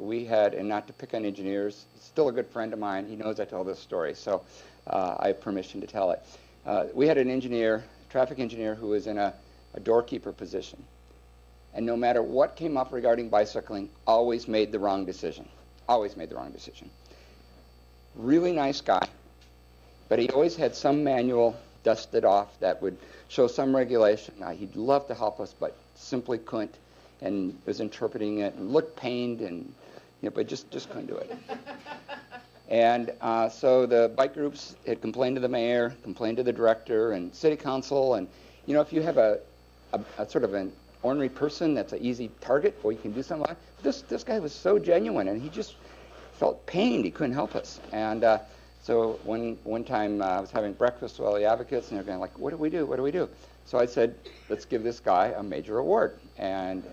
we had, and not to pick on engineers, he's still a good friend of mine. He knows I tell this story, so I have permission to tell it. We had an engineer, traffic engineer, who was in a doorkeeper position. And no matter what came up regarding bicycling, always made the wrong decision. Always made the wrong decision. Really nice guy, but he always had some manual dusted off that would show some regulation. He'd love to help us, but simply couldn't, and was interpreting it and looked pained, and but just couldn't do it. And so the bike groups had complained to the mayor, complained to the director and city council, and if you have a sort of an ornery person that's an easy target, or you can do something like this guy was so genuine, and he just felt pained. He couldn't help us. And so one time I was having breakfast with all the advocates, and they're going like, what do we do? What do we do? So I said, let's give this guy a major award. And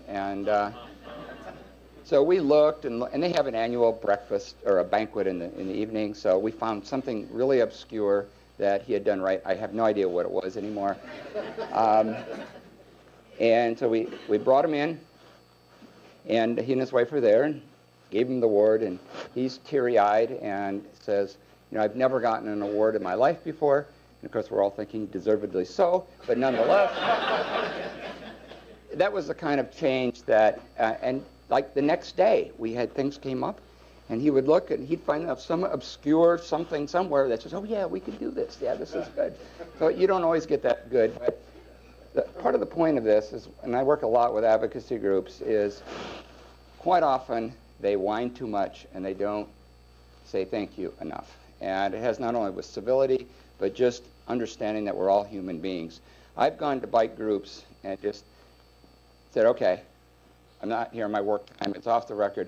so we looked, and they have an annual breakfast or a banquet in the evening. So we found something really obscure that he had done right. I have no idea what it was anymore. And so we brought him in, and he and his wife were there, and gave him the award, and he's teary-eyed and says, I've never gotten an award in my life before. And of course, we're all thinking deservedly so, but nonetheless, that was the kind of change that, and like the next day, we had things came up, and he would look, and he'd find out some obscure something somewhere that says, oh yeah, we can do this. Yeah, this is good. So you don't always get that good, but part of the point of this is, and I work a lot with advocacy groups, is quite often they whine too much and they don't say thank you enough. And it has not only with civility, but just understanding that we're all human beings. I've gone to bike groups and just said, okay, I'm not here on my work time, it's off the record.